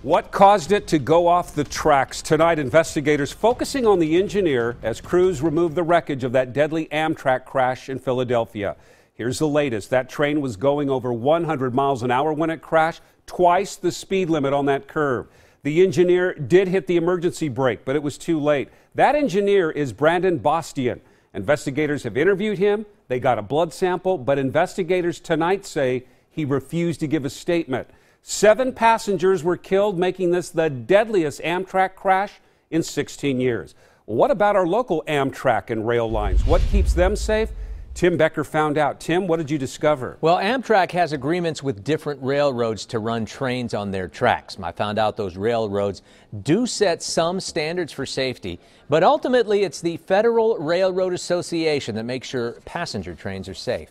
What caused it to go off the tracks? Tonight, investigators focusing on the engineer as crews remove the wreckage of that deadly Amtrak crash in Philadelphia. Here's the latest. That train was going over 100 miles an hour when it crashed, twice the speed limit on that curve. The engineer did hit the emergency brake, but it was too late. That engineer is Brandon Bastian. Investigators have interviewed him. They got a blood sample, but investigators tonight say he refused to give a statement. 7 passengers were killed, making this the deadliest Amtrak crash in 16 years. What about our local Amtrak and rail lines? What keeps them safe? Tim Becker found out. Tim, what did you discover? Well, Amtrak has agreements with different railroads to run trains on their tracks. I found out those railroads do set some standards for safety, but ultimately it's the Federal Railroad Association that makes sure passenger trains are safe.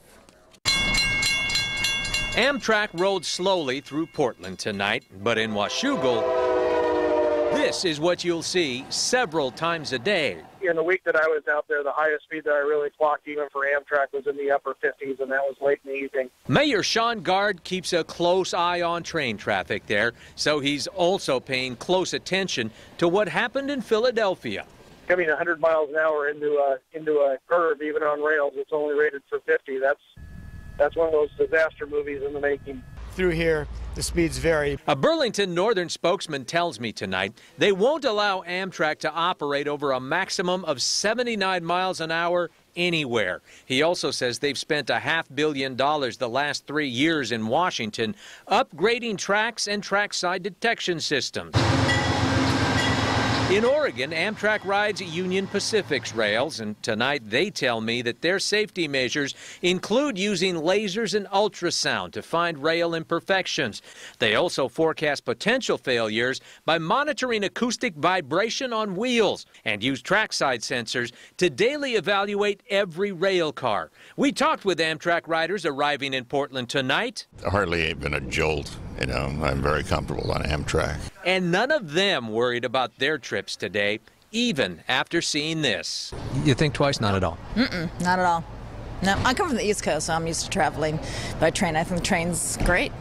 Amtrak rode slowly through Portland tonight, but in Washougal, this is what you'll see several times a day. In the week that I was out there, the highest speed that I really clocked even for Amtrak was in the upper 50s, and that was late in the evening. Mayor Sean Gard keeps a close eye on train traffic there, so he's also paying close attention to what happened in Philadelphia. Coming 100 miles an hour into a curve, even on rails, it's only rated for 50. That's one of those disaster movies in the making. Through here, the speeds vary. A Burlington Northern spokesman tells me tonight they won't allow Amtrak to operate over a maximum of 79 miles an hour anywhere. He also says they've spent $500 million the last 3 years in Washington upgrading tracks and trackside detection systems. In Oregon, Amtrak rides Union Pacific's rails, and tonight they tell me that their safety measures include using lasers and ultrasound to find rail imperfections. They also forecast potential failures by monitoring acoustic vibration on wheels and use trackside sensors to daily evaluate every rail car. We talked with Amtrak riders arriving in Portland tonight. Hardly even a jolt. You know, I'm very comfortable on Amtrak. And none of them worried about their trips today, even after seeing this. You think twice? Not at all? Not at all. No, I come from the East Coast, so I'm used to traveling by train. I think the train's great.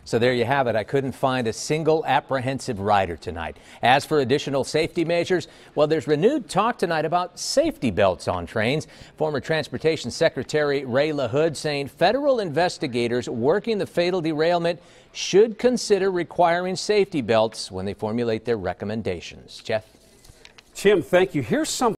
So there you have it. I couldn't find a single apprehensive rider tonight. As for additional safety measures, well, there's renewed talk tonight about safety belts on trains. Former Transportation Secretary Ray LaHood saying federal investigators working the fatal derailment should consider requiring safety belts when they formulate their recommendations. Jeff? Tim, thank you. Here's something